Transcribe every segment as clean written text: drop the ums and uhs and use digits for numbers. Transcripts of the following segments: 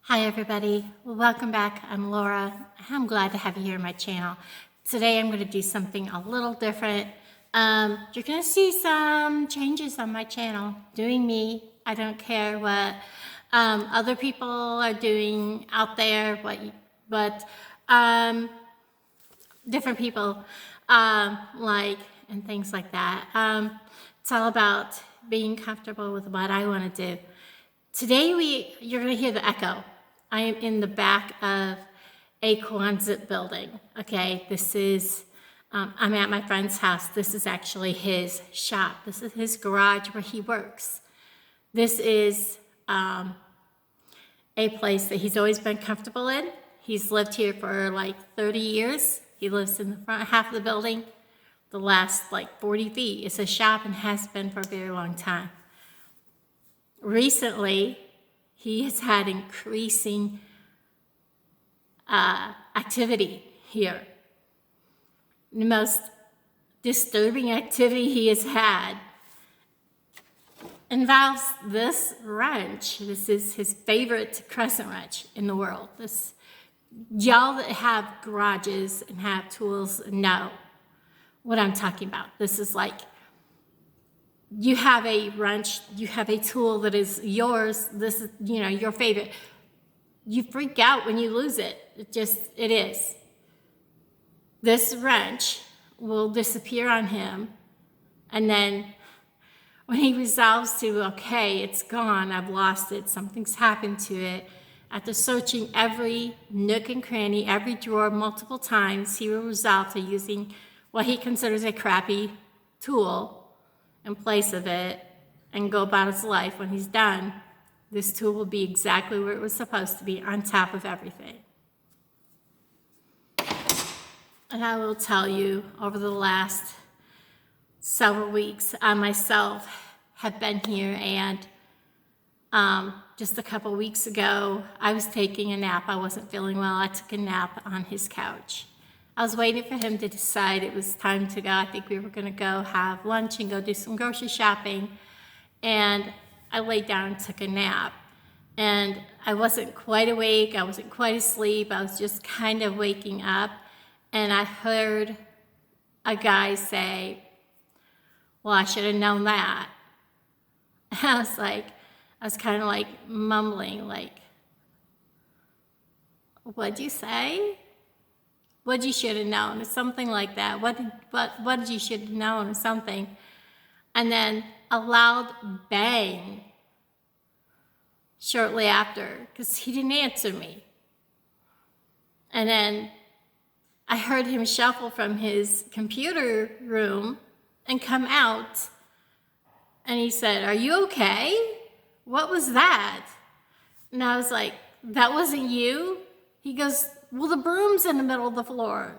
Hi everybody, welcome back. I'm Laura. I'm glad to have you here on my channel. Today I'm going to do something a little different. You're going to see some changes on my channel. Doing me. I don't care what other people are doing out there, what different people like and things like that. It's all about being comfortable with what I want to do. Today you're going to hear the echo. I am in the back of a Quonset building. Okay, this is, I'm at my friend's house. This is actually his shop. This is his garage where he works. This is a place that he's always been comfortable in. He's lived here for like 30 years. He lives in the front half of the building. The last like 40 feet is a shop and has been for a very long time. Recently, he has had increasing activity here. The most disturbing activity he has had involves this wrench. This is his favorite crescent wrench in the world. Y'all that have garages and have tools know what I'm talking about. This is like, you have a wrench, you have a tool that is yours, this is, your favorite. You freak out when you lose it. It is. This wrench will disappear on him, and then when he resolves to, okay, it's gone, I've lost it, something's happened to it, after searching every nook and cranny, every drawer multiple times, he will resolve to using what he considers a crappy tool in place of it and go about his life. When he's done, this tool will be exactly where it was supposed to be, on top of everything. And I will tell you, over the last several weeks, I myself have been here, and just a couple weeks ago, I was taking a nap. I wasn't feeling well. I took a nap on his couch. I was waiting for him to decide it was time to go. I think we were going to go have lunch and go do some grocery shopping. And I laid down and took a nap. And I wasn't quite awake. I wasn't quite asleep. I was just kind of waking up. And I heard a guy say, "Well, I should have known that." And I was kind of like mumbling, like, "What'd you say? What you should have known," or something like that. What did you should have known, or something. And then a loud bang shortly after, because he didn't answer me. And then I heard him shuffle from his computer room and come out. And he said, "Are you okay? What was that?" And I was like, "That wasn't you?" He goes, "Well, the broom's in the middle of the floor.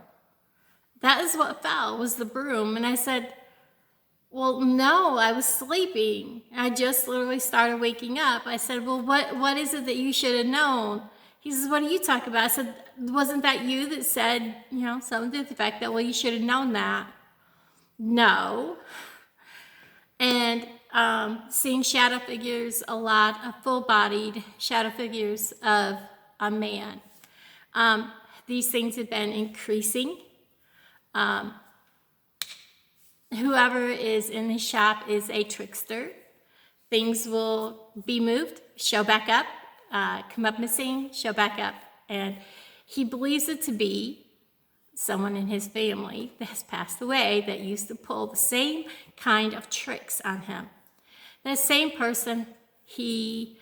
That is what fell, was the broom." And I said, "Well, no, I was sleeping. I just literally started waking up." I said, "Well, what is it that you should have known?" He says, "What are you talking about?" I said, "Wasn't that you that said, something to the effect that, well, you should have known that?" No. And seeing shadow figures a lot, of full-bodied shadow figures of a man. These things have been increasing. Whoever is in the shop is a trickster. Things will be moved, show back up, come up missing, show back up. And he believes it to be someone in his family that has passed away that used to pull the same kind of tricks on him. That same person, he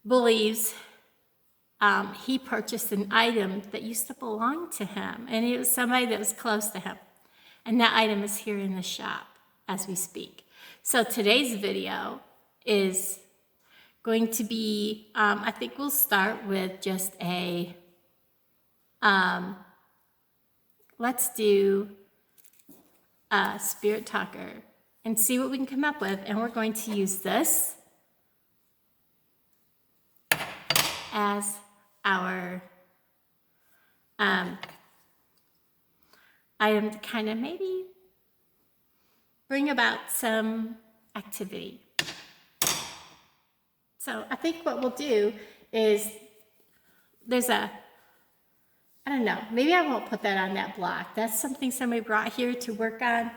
believes he purchased an item that used to belong to him, and it was somebody that was close to him. And that item is here in the shop as we speak. So today's video is going to be, I think we'll start with just a, let's do a spirit talker and see what we can come up with. And we're going to use this as our item to kind of maybe bring about some activity. So I think what we'll do is there's a, I don't know, maybe I won't put that on that block. That's something somebody brought here to work on.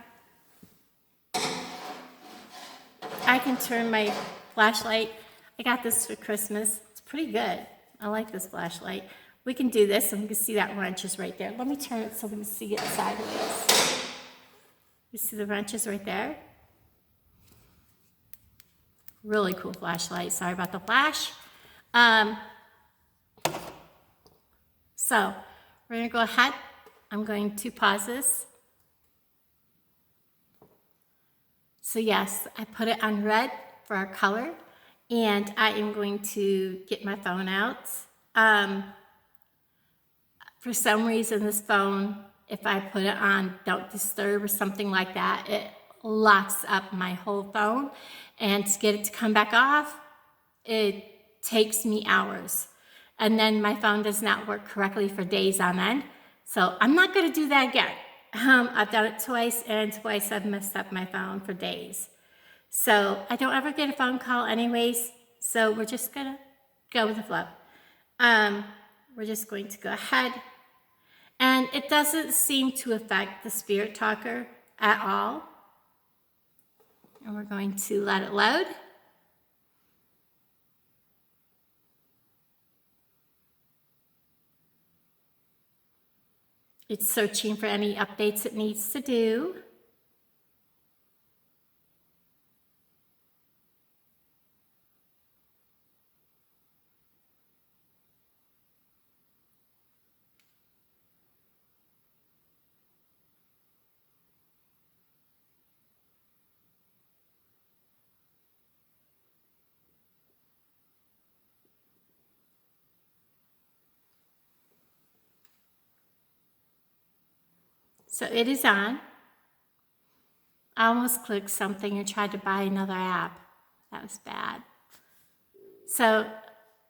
I can turn my flashlight. I got this for Christmas. It's pretty good. I like this flashlight. We can do this and we can see that wrench is right there. Let me turn it so we can see it sideways. You see the wrenches right there? Really cool flashlight. Sorry about the flash. So we're going to go ahead. I'm going to pause this. So yes, I put it on red for our color, and I am going to get my phone out. For some reason, this phone, if I put it on Don't Disturb or something like that, it locks up my whole phone. And to get it to come back off, it takes me hours. And then my phone does not work correctly for days on end. So I'm not going to do that again. I've done it twice, and twice I've messed up my phone for days. So I don't ever get a phone call anyways. So we're just going to go with the flow. We're just going to go ahead. And it doesn't seem to affect the spirit talker at all. And we're going to let it load. It's searching for any updates it needs to do. So it is on. I almost clicked something and tried to buy another app. That was bad. So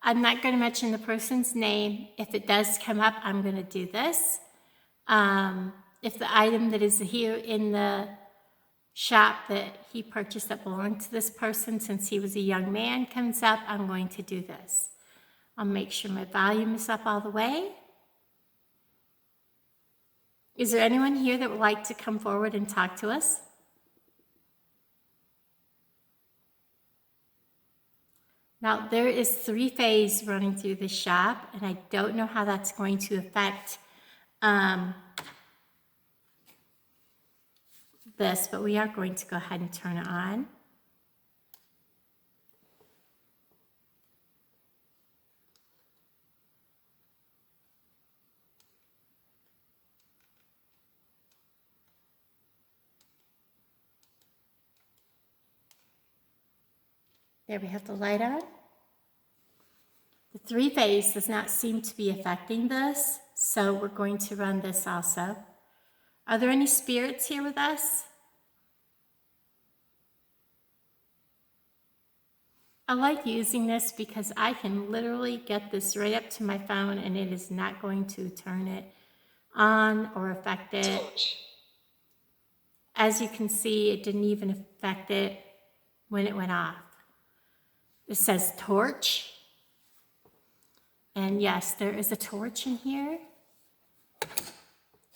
I'm not going to mention the person's name. If it does come up, I'm going to do this. If the item that is here in the shop that he purchased that belonged to this person since he was a young man comes up, I'm going to do this. I'll make sure my volume is up all the way. Is there anyone here that would like to come forward and talk to us? Now, there is 3-phase running through the shop, and I don't know how that's going to affect this, but we are going to go ahead and turn it on. There we have the light on. The 3-phase does not seem to be affecting this, so we're going to run this also. Are there any spirits here with us? I like using this because I can literally get this right up to my phone and it is not going to turn it on or affect it. Torch. As you can see, it didn't even affect it when it went off. It says torch. And yes, there is a torch in here.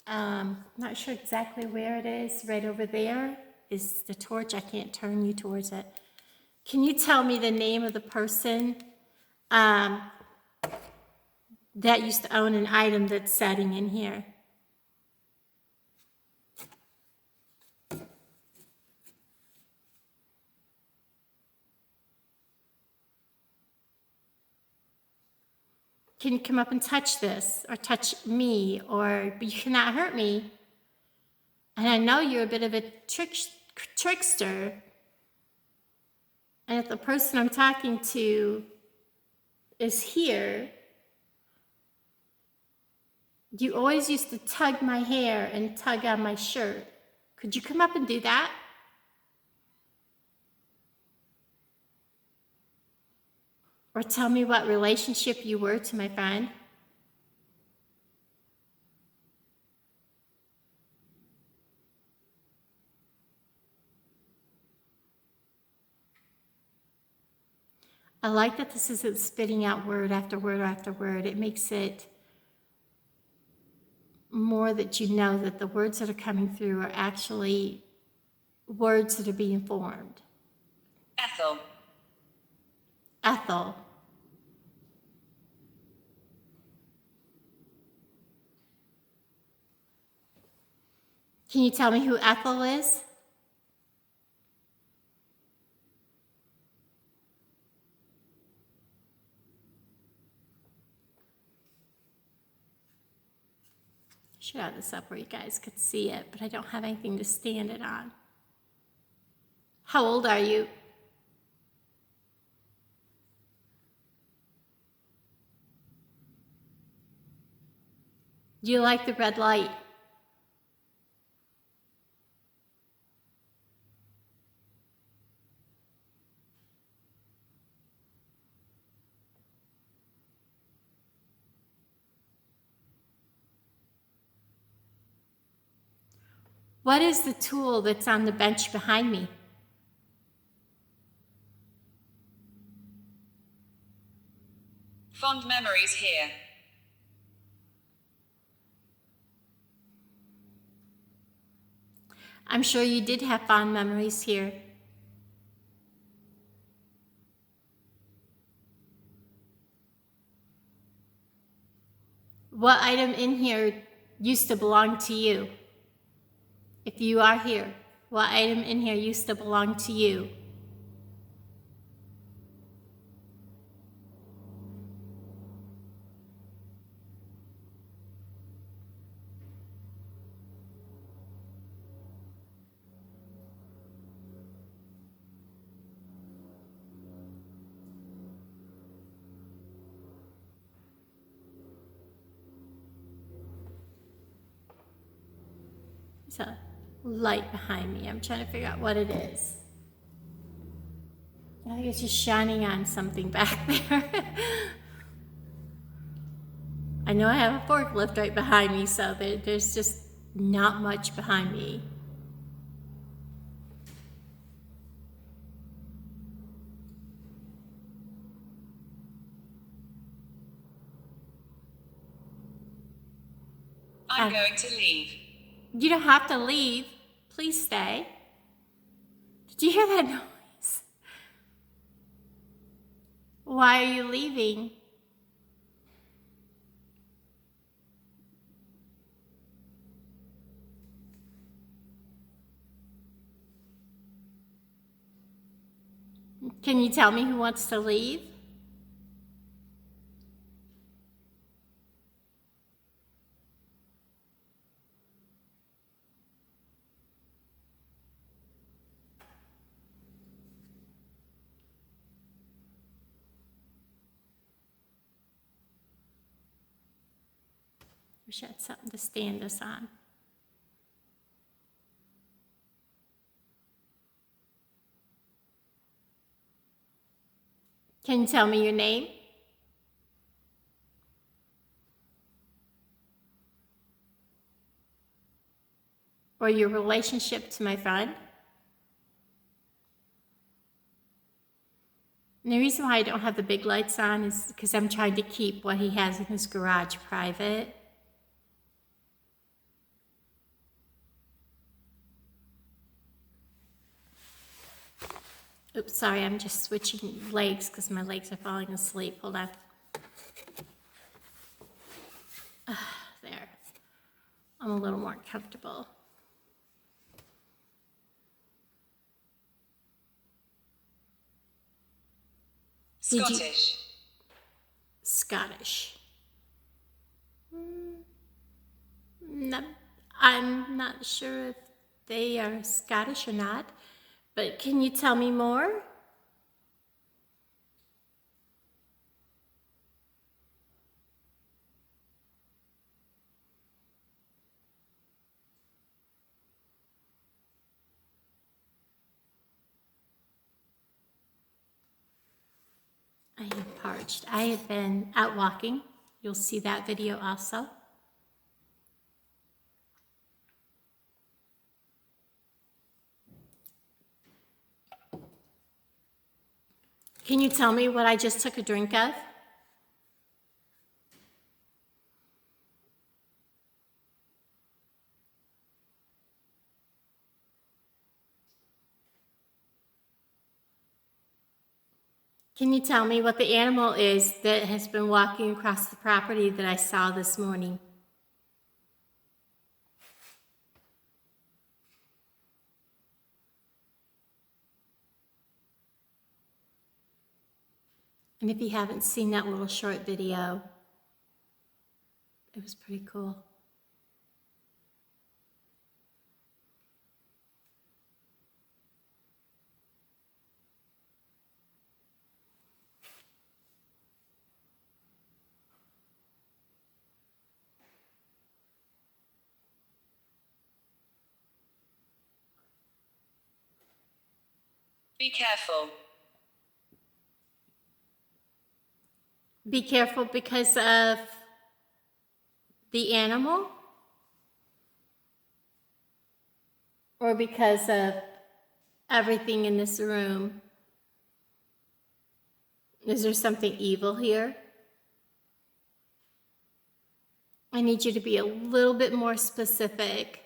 Not sure exactly where it is. Right over there is the torch. I can't turn you towards it. Can you tell me the name of the person that used to own an item that's sitting in here? Can you come up and touch this or touch me, or you cannot hurt me? And I know you're a bit of a trickster. And if the person I'm talking to is here, you always used to tug my hair and tug on my shirt. Could you come up and do that? Or tell me what relationship you were to my friend? I like that this isn't spitting out word after word after word. It makes it more that you know that the words that are coming through are actually words that are being formed. Ethel. Ethel. Can you tell me who Ethel is? I should have this up where you guys could see it, but I don't have anything to stand it on. How old are you? Do you like the red light? What is the tool that's on the bench behind me? Fond memories here. I'm sure you did have fond memories here. What item in here used to belong to you? If you are here, what item in here used to belong to you? There's a light behind me. I'm trying to figure out what it is. I think it's just shining on something back there. I know I have a forklift right behind me, so there's just not much behind me. I'm going to leave. You don't have to leave. Please stay. Did you hear that noise? Why are you leaving? Can you tell me who wants to leave? Wish I had something to stand us on. Can you tell me your name? Or your relationship to my friend? And the reason why I don't have the big lights on is because I'm trying to keep what he has in his garage private. Oops, sorry, I'm just switching legs because my legs are falling asleep. Hold on. There. I'm a little more comfortable. Scottish. Scottish. No, I'm not sure if they are Scottish or not, but can you tell me more? I am parched. I have been out walking. You'll see that video also. Can you tell me what I just took a drink of? Can you tell me what the animal is that has been walking across the property that I saw this morning? And if you haven't seen that little short video, it was pretty cool. Be careful. Be careful because of the animal? Or because of everything in this room? Is there something evil here? I need you to be a little bit more specific.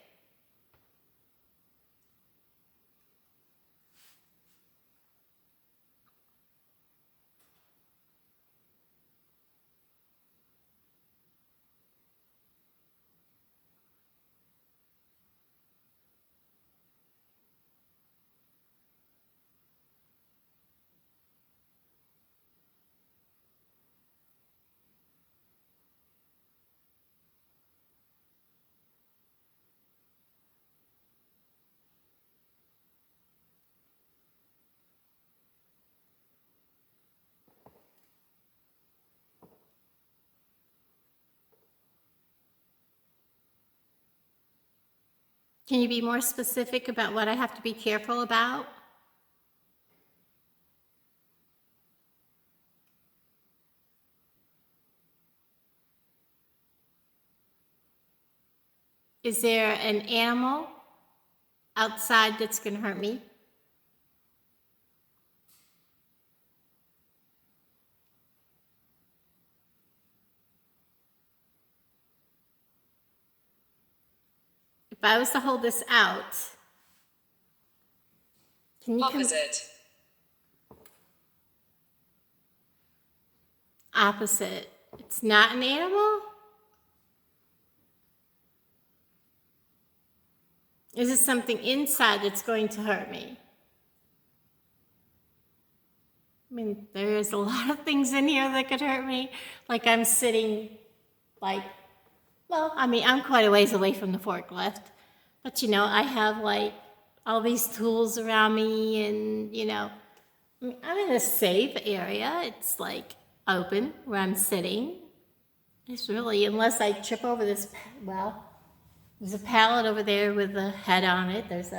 Can you be more specific about what I have to be careful about? Is there an animal outside that's going to hurt me? If I was to hold this out, can you Opposite. Opposite. It's not an animal? Is it something inside that's going to hurt me? I mean, there is a lot of things in here that could hurt me. Like I'm sitting, I'm quite a ways away from the forklift. But, I have all these tools around me and, I'm in a safe area. It's open where I'm sitting. It's really, unless I trip over this, there's a pallet over there with a head on it. There's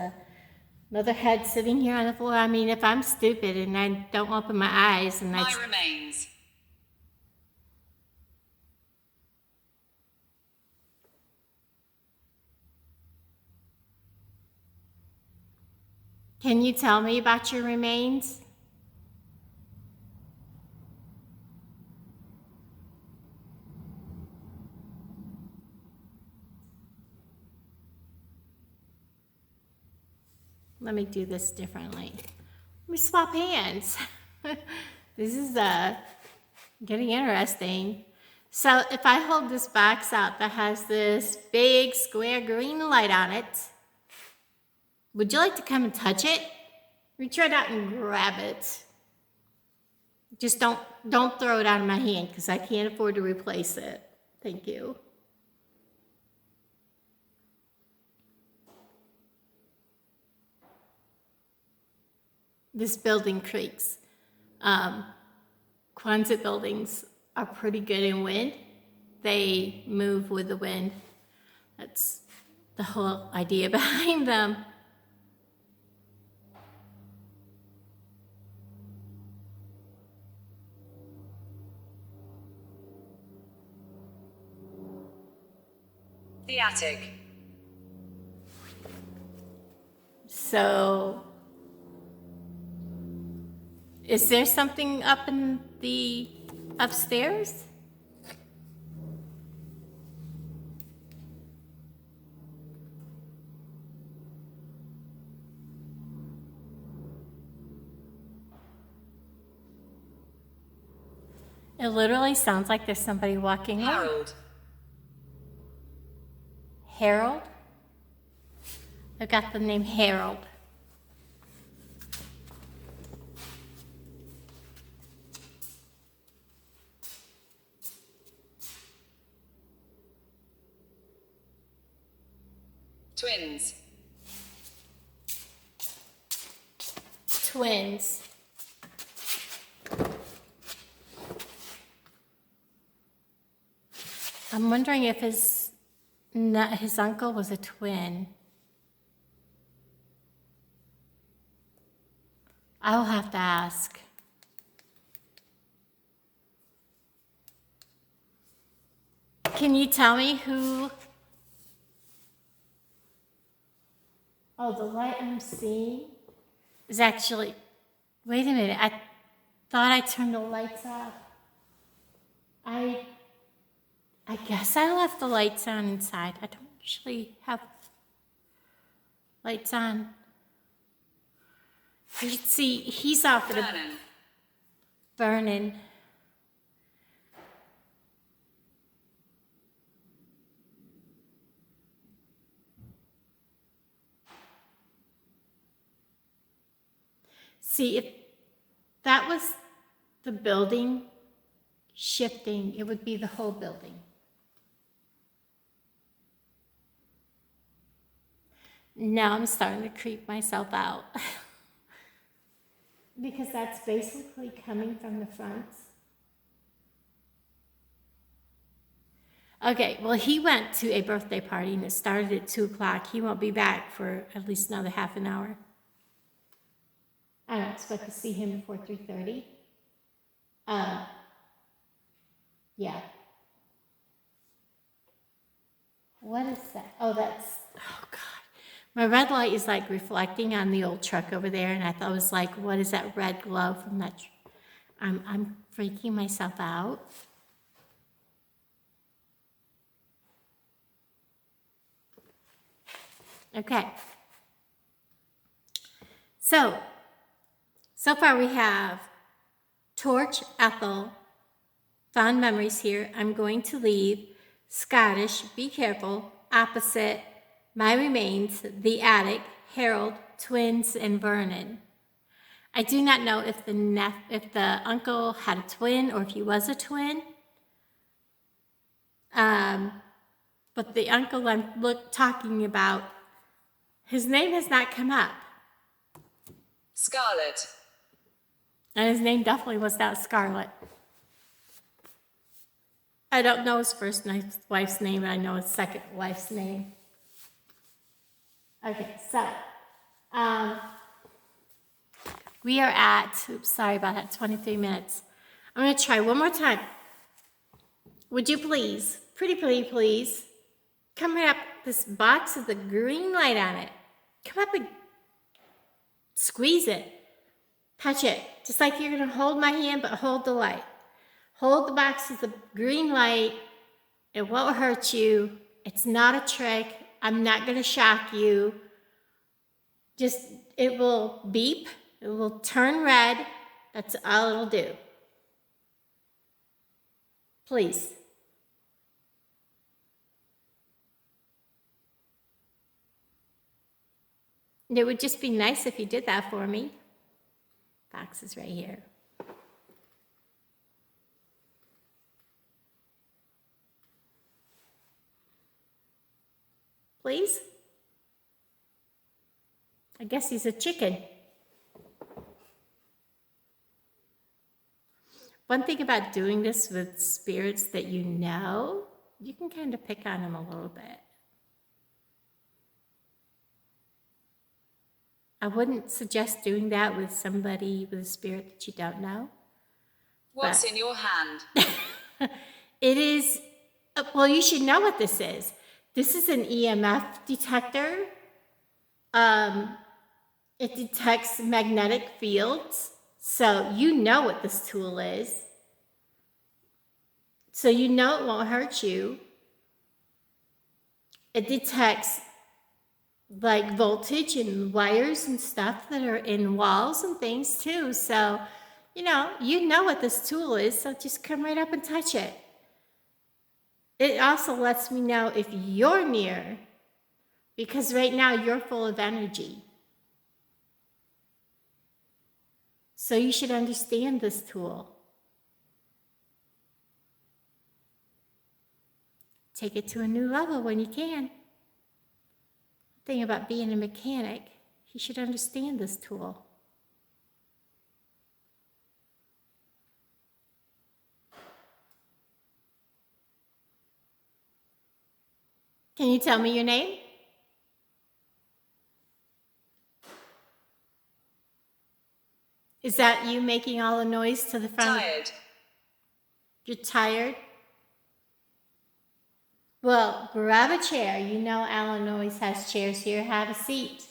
another head sitting here on the floor. I mean, if I'm stupid and I don't open my eyes and My remains. Can you tell me about your remains? Let me do this differently. Let me swap hands. This is getting interesting. So if I hold this box out that has this big square green light on it, would you like to come and touch it? Reach right out and grab it. Just don't throw it out of my hand because I can't afford to replace it. Thank you. This building creaks. Quonset buildings are pretty good in wind. They move with the wind. That's the whole idea behind them. The attic. So Is there something up in the upstairs? It literally sounds like there's somebody walking on. Harold. Harold? I've got the name Harold. Twins. Twins. I'm wondering if his uncle was a twin. I'll have to ask. Can you tell me who? Oh, the light I'm seeing is actually, wait a minute, I thought I turned the lights off. I guess I left the lights on inside. I don't usually have lights on. You can see he's off at a Vernon. Vernon. See, if that was the building shifting, it would be the whole building. Now I'm starting to creep myself out. Because that's basically coming from the front. Okay, well, he went to a birthday party and it started at 2 o'clock. He won't be back for at least another half an hour. I don't expect to see him before 3:30. Yeah. What is that? Oh, God. My red light is like reflecting on the old truck over there, and I thought it was like, what is that red glow from that? I'm freaking myself out. Okay. So far we have Torch, Ethel, fond memories here. I'm going to leave, Scottish, be careful, opposite, my remains, the attic, Harold, twins, and Vernon. I do not know if the uncle had a twin or if he was a twin. But the uncle I'm talking about, his name has not come up. Scarlet. And his name definitely was not Scarlet. I don't know his first wife's name, and I know his second wife's name. Okay, so we are at, sorry about that, 23 minutes. I'm going to try one more time. Would you please, please, come right up this box with the green light on it. Come up and squeeze it. Touch it. Just like you're going to hold my hand, but hold the light. Hold the box with the green light. It won't hurt you. It's not a trick. I'm not going to shock you. It will beep. It will turn red. That's all it'll do. Please. It would just be nice if you did that for me. Box is right here. Please? I guess he's a chicken. One thing about doing this with spirits that you know, you can kind of pick on them a little bit. I wouldn't suggest doing that with somebody with a spirit that you don't know. What's in your hand? It is, well, you should know what this is. This is an EMF detector. It detects magnetic fields. So you know what this tool is. So you know it won't hurt you. It detects like voltage and wires and stuff that are in walls and things too. So, you know what this tool is, so just come right up and touch it. It also lets me know if you're near, because right now you're full of energy. So you should understand this tool. Take it to a new level when you can. The thing about being a mechanic, you should understand this tool. Can you tell me your name? Is that you making all the noise to the front? Tired. You're tired? Well, grab a chair. You know Alan always has chairs here. Have a seat.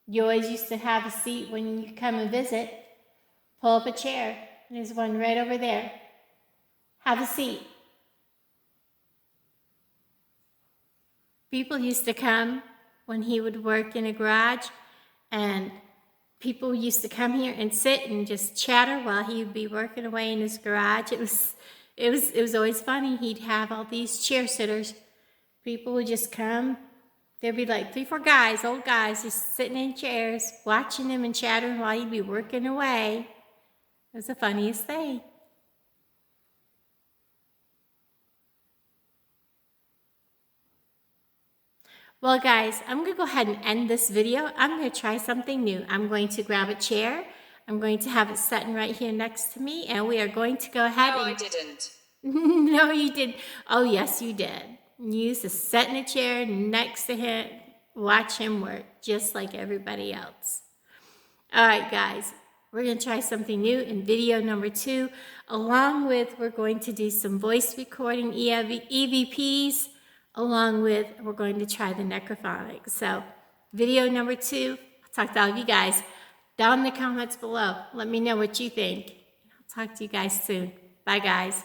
You always used to have a seat when you come and visit. Pull up a chair. There's one right over there. Have a seat. People used to come when he would work in a garage, and people used to come here and sit and just chatter while he would be working away in his garage. It was always funny. He'd have all these chair sitters. People would just come. There'd be like 3, 4 guys, old guys, just sitting in chairs, watching him and chattering while he'd be working away. It was the funniest thing. Well, guys, I'm going to go ahead and end this video. I'm going to try something new. I'm going to grab a chair. I'm going to have it sitting right here next to me, and we are going to go ahead No, and... I didn't. No, you did. Oh, yes, you did. You used to sit in a chair next to him, watch him work, just like everybody else. All right, guys, we're going to try something new in video number 2. Along with, we're going to do some voice recording EVPs. Along with, we're going to try the necrophonics. So, video number 2, I'll talk to all of you guys down in the comments below. Let me know what you think. I'll talk to you guys soon. Bye, guys.